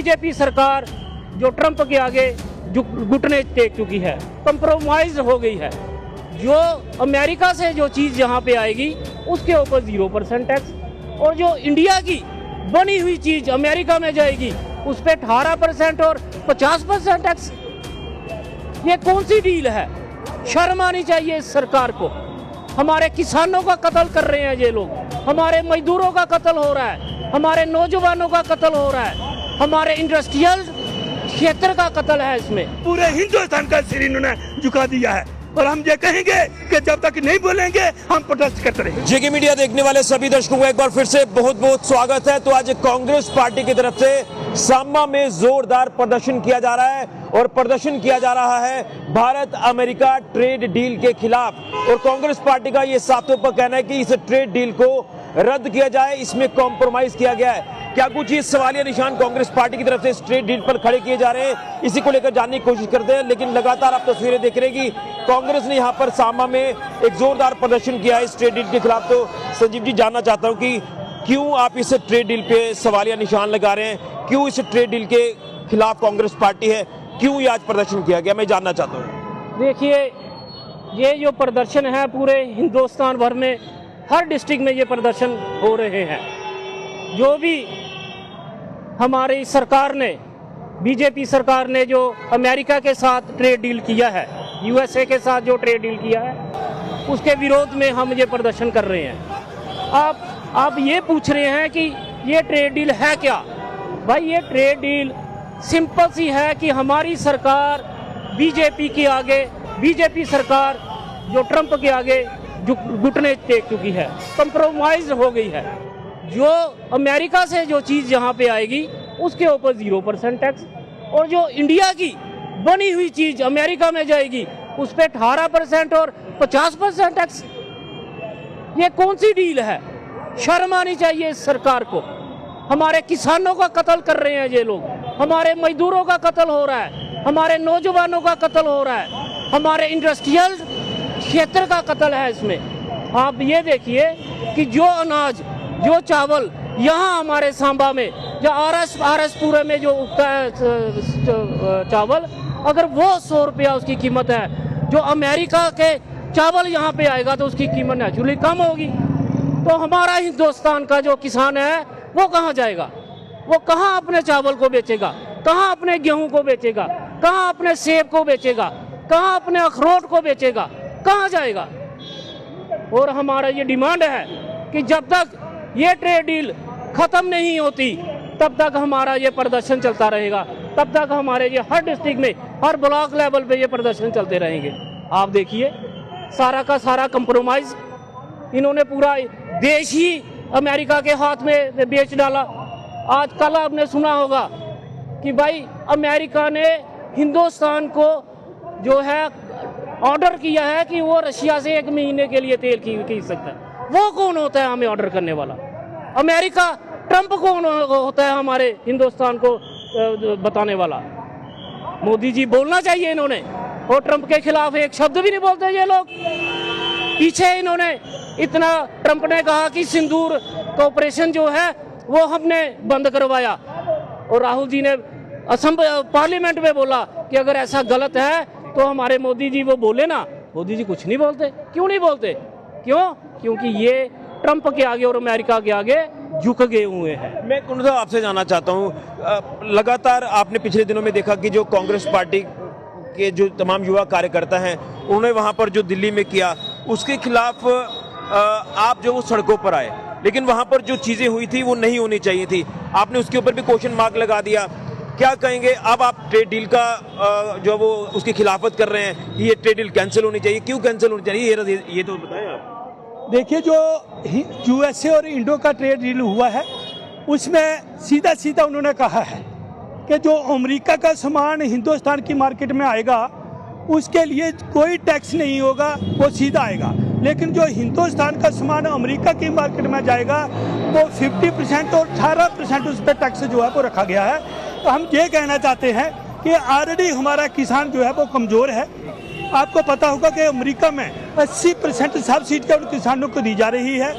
BJP सरकार जो Trump के आगे घुटने टेक चुकी है, कंप्रोमाइज हो गई है। जो अमेरिका से जो चीज़ यहाँ पे आएगी उसके ऊपर 0% टैक्स, और जो इंडिया की बनी हुई चीज़ अमेरिका में जाएगी उस पर 18% और 50% टैक्स। ये कौन सी डील है? शर्म आनी चाहिए इस सरकार को। हमारे किसानों का कत्ल कर रहे हैं ये लोग, हमारे मजदूरों का कत्ल हो रहा है, हमारे नौजवानों का कत्ल हो रहा है, हमारे इंडस्ट्रियल क्षेत्र का कत्ल है। इसमें पूरे हिंदुस्तान का सिर इन्होंने झुका दिया है, और हम ये कहेंगे कि जब तक नहीं बोलेंगे हम प्रोटेस्ट करते रहेंगे। जेके मीडिया देखने वाले सभी दर्शकों को एक बार फिर से बहुत बहुत स्वागत है। तो आज कांग्रेस पार्टी की तरफ से सांबा में जोरदार प्रदर्शन किया जा रहा है, और प्रदर्शन किया जा रहा है भारत अमेरिका ट्रेड डील के खिलाफ। और कांग्रेस पार्टी का ये साफ तौर पर कहना है कि इस ट्रेड डील को रद्द किया जाए, इसमें कॉम्प्रोमाइज किया गया है। क्या कुछ ये सवालिया निशान कांग्रेस पार्टी की तरफ से इस ट्रेड डील पर खड़े किए जा रहे हैं, इसी को लेकर जानने की कोशिश करते हैं। लेकिन लगातार आप तस्वीरें देख रहे हैं कि कांग्रेस ने यहाँ पर सांबा में एक जोरदार प्रदर्शन किया है इस ट्रेड डील के खिलाफ। तो संजीव जी, जानना चाहता हूँ कि क्यों आप इस ट्रेड डील पे सवालिया निशान लगा रहे हैं, क्यों इस ट्रेड डील के खिलाफ कांग्रेस पार्टी है, क्यों ये आज प्रदर्शन किया गया, मैं जानना चाहता हूँ। देखिए, ये जो प्रदर्शन है पूरे हिंदुस्तान भर में हर डिस्ट्रिक्ट में ये प्रदर्शन हो रहे हैं। जो भी हमारी सरकार ने, बीजेपी सरकार ने जो अमेरिका के साथ ट्रेड डील किया है, यूएसए के साथ जो ट्रेड डील किया है, उसके विरोध में हम ये प्रदर्शन कर रहे हैं। आप ये पूछ रहे हैं कि ये ट्रेड डील है क्या? भाई, ये ट्रेड डील सिंपल सी है कि हमारी सरकार बीजेपी के आगे, बीजेपी सरकार जो ट्रंप के आगे घुटने टेक चुकी है, कंप्रोमाइज हो गई है। जो अमेरिका से जो चीज़ यहाँ पे आएगी उसके ऊपर 0% टैक्स, और जो इंडिया की बनी हुई चीज़ अमेरिका में जाएगी उस पर 18% और 50% टैक्स। ये कौन सी डील है? शर्म आनी चाहिए इस सरकार को। हमारे किसानों का कत्ल कर रहे हैं ये लोग, हमारे मजदूरों का कत्ल हो रहा है, हमारे नौजवानों का कत्ल हो रहा है, हमारे इंडस्ट्रियल क्षेत्र का कत्ल है। इसमें आप ये देखिए कि जो अनाज, जो चावल यहाँ हमारे सांबा में, जो आरएस पूरे में जो उगता है चावल, अगर वो 100 रुपया उसकी कीमत है, जो अमेरिका के चावल यहाँ पे आएगा तो उसकी कीमत नेचुरली कम होगी। तो हमारा हिंदुस्तान का जो किसान है वो कहाँ जाएगा? वो कहाँ अपने चावल को बेचेगा? कहाँ अपने गेहूं को बेचेगा? कहाँ अपने सेब को बेचेगा? कहाँ अपने अखरोट को बेचेगा? कहाँ जाएगा? और हमारा ये डिमांड है कि जब तक ये ट्रेड डील खत्म नहीं होती तब तक हमारा ये प्रदर्शन चलता रहेगा, तब तक हमारे ये हर डिस्ट्रिक्ट में, हर ब्लॉक लेवल पे ये प्रदर्शन चलते रहेंगे। आप देखिए, सारा का सारा कंप्रोमाइज इन्होंने पूरा देश ही अमेरिका के हाथ में बेच डाला। आज कल आपने सुना होगा कि भाई अमेरिका ने हिंदुस्तान को जो है ऑर्डर किया है कि वो रशिया से 1 महीने के लिए तेल खरीद सकता है। वो कौन होता है हमें ऑर्डर करने वाला? अमेरिका। ट्रंप कौन होता है हमारे हिंदुस्तान को बताने वाला? मोदी जी बोलना चाहिए इन्होंने, और ट्रंप के खिलाफ एक शब्द भी नहीं बोलते ये लोग। पीछे इन्होंने इतना, ट्रंप ने कहा कि सिंदूर का ऑपरेशन जो है वो हमने बंद करवाया, और राहुल जी ने पार्लियामेंट में बोला कि अगर ऐसा गलत है तो हमारे मोदी जी वो बोले ना। मोदी जी कुछ नहीं बोलते। क्यों नहीं बोलते? क्यों? क्योंकि ये ट्रंप के आगे और अमेरिका के आगे झुक गए हुए हैं। मैं कुंडा आपसे जानना चाहता हूँ, लगातार आपने पिछले दिनों में देखा कि जो कांग्रेस पार्टी के जो तमाम युवा कार्यकर्ता हैं उन्होंने वहाँ पर जो दिल्ली में किया उसके खिलाफ आप जो सड़कों पर आए, लेकिन वहाँ पर जो चीज़ें हुई थी वो नहीं होनी चाहिए थी। आपने उसके ऊपर भी क्वेश्चन मार्क लगा दिया। क्या कहेंगे अब आप ट्रेड डील का जो वो उसकी खिलाफत कर रहे हैं, ये ट्रेड डील कैंसिल होनी चाहिए, क्यों कैंसिल होनी चाहिए, ये तो बताएं आप। देखिए, जो यूएसए और इंडो का ट्रेड डील हुआ है उसमें सीधा सीधा उन्होंने कहा है कि जो अमेरिका का सामान हिंदुस्तान की मार्केट में आएगा उसके लिए कोई टैक्स नहीं होगा, वो सीधा आएगा। लेकिन जो हिंदुस्तान का सामान अमेरिका की मार्केट में जाएगा वो 50% और 18% उस पर टैक्स जो है वो रखा गया है। तो हम ये कहना चाहते हैं कि ऑलरेडी हमारा किसान जो है वो कमज़ोर है। आपको पता होगा कि अमेरिका में 80% सब्सिडी उन किसानों को दी जा रही है,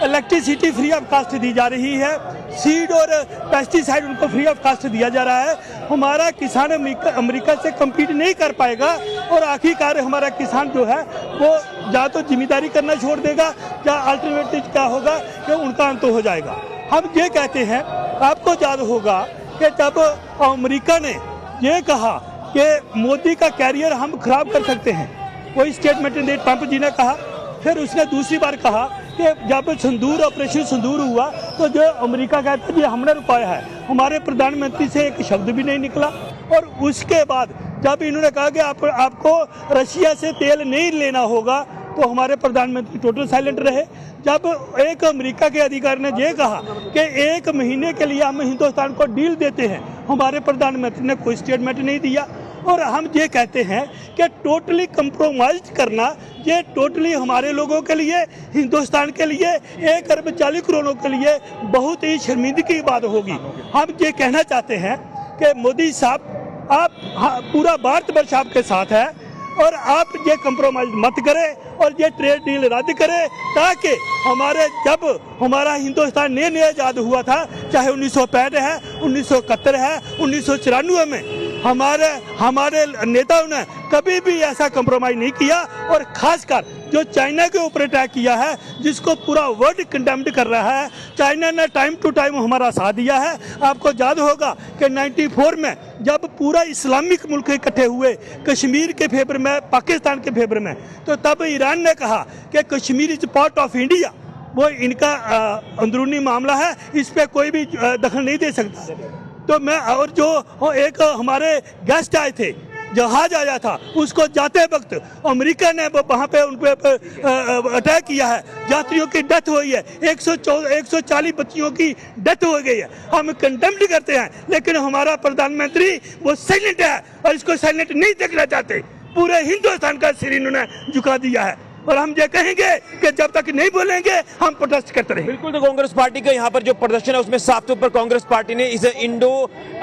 इलेक्ट्रिसिटी फ्री ऑफ कास्ट दी जा रही है, सीड और पेस्टिसाइड उनको फ्री ऑफ कास्ट दिया जा रहा है। हमारा किसान अमेरिका से कम्पीट नहीं कर पाएगा और आखिरकार हमारा किसान जो है वो या तो जिम्मेदारी करना छोड़ देगा या अल्टरनेटिव क्या होगा कि उनका अंत हो जाएगा। हम ये कहते हैं, आपको याद होगा कि जब अमेरिका ने ये कहा कि मोदी का कैरियर हम खराब कर सकते हैं, वही स्टेटमेंट ने ट्रंप जी ने कहा। फिर उसने दूसरी बार कहा कि जब संदूर ऑपरेशन संदूर हुआ तो जो अमेरिका कहता है ये हमने रुकाया है, हमारे प्रधानमंत्री से एक शब्द भी नहीं निकला। और उसके बाद जब इन्होंने कहा कि आपको रशिया से तेल नहीं लेना होगा तो हमारे प्रधानमंत्री टोटल साइलेंट रहे। जब एक अमेरिका के अधिकारी ने ये कहा कि 1 महीने के लिए हम हिंदुस्तान को डील देते हैं, हमारे प्रधानमंत्री ने कोई स्टेटमेंट नहीं दिया। और हम ये कहते हैं कि टोटली कंप्रोमाइज करना ये टोटली हमारे लोगों के लिए, हिंदुस्तान के लिए, 1 अरब 40 करोड़ों के लिए बहुत ही शर्मिंदगी की बात होगी। हम ये कहना चाहते हैं कि मोदी साहब आप पूरा भारतवर्ष आपके साथ है और आप ये कंप्रोमाइज मत करें और ये ट्रेड डील रद्द करें, ताकि जब हमारा हिंदुस्तान नए आज़ाद हुआ था, चाहे 1965 है, 1971 है, 1994 में हमारे नेताओं ने कभी भी ऐसा कंप्रोमाइज नहीं किया। और खासकर जो चाइना के ऊपर अटैक किया है, जिसको पूरा वर्ल्ड कंडेम्ड कर रहा है, चाइना ने टाइम टू टाइम हमारा साथ दिया है। आपको याद होगा कि 94 में जब पूरा इस्लामिक मुल्क इकट्ठे हुए कश्मीर के फेवर में, पाकिस्तान के फेवर में, तो तब ईरान ने कहा कि Kashmir is part of India, वो इनका अंदरूनी मामला है, इस पे कोई भी दखल नहीं दे सकता। तो मैं और जो एक हमारे गेस्ट आए थे, जहाज आया था, उसको जाते वक्त अमेरिका ने वहाँ पे उन पर अटैक किया है, यात्रियों की डेथ हुई है, 140 बच्चियों की डेथ हो गई है। हम कंडेम्ड करते हैं, लेकिन हमारा प्रधानमंत्री वो साइलेंट है और इसको साइलेंट नहीं देखना चाहते। पूरे हिंदुस्तान का सिर इन्होंने झुका दिया है और हम ये कहेंगे कि जब तक नहीं बोलेंगे हम प्रोटेस्ट करते रहेंगे। बिल्कुल, तो कांग्रेस पार्टी का यहाँ पर जो प्रदर्शन है उसमें साफ तौर पर कांग्रेस पार्टी ने इस इंडो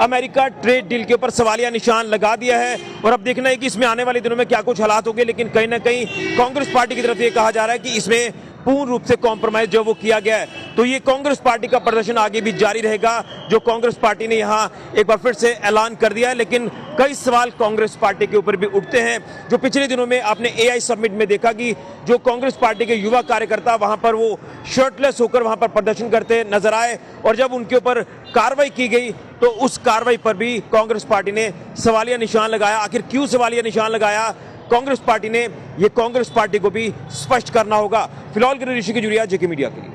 अमेरिका ट्रेड डील के ऊपर सवालिया निशान लगा दिया है। और अब देखना है कि इसमें आने वाले दिनों में क्या कुछ हालात होंगे, लेकिन कहीं ना कहीं कांग्रेस पार्टी की तरफ ये कहा जा रहा है कि इसमें पूर्ण रूप से कॉम्प्रोमाइज जो वो किया गया है। तो ये कांग्रेस पार्टी का प्रदर्शन आगे भी जारी रहेगा, जो कांग्रेस पार्टी ने यहाँ एक बार फिर से ऐलान कर दिया है। लेकिन कई सवाल कांग्रेस पार्टी के ऊपर भी उठते हैं, जो पिछले दिनों में आपने एआई समिट में देखा कि जो कांग्रेस पार्टी के युवा कार्यकर्ता वहां पर वो शर्टलेस होकर वहां पर प्रदर्शन करते नजर आए, और जब उनके ऊपर कार्रवाई की गई तो उस कार्रवाई पर भी कांग्रेस पार्टी ने सवालिया निशान लगाया। आखिर क्यों सवालिया निशान लगाया कांग्रेस पार्टी ने, ये कांग्रेस पार्टी को भी स्पष्ट करना होगा। फिलहाल के लिए ऋषि की जुड़िया जेके मीडिया के लिए।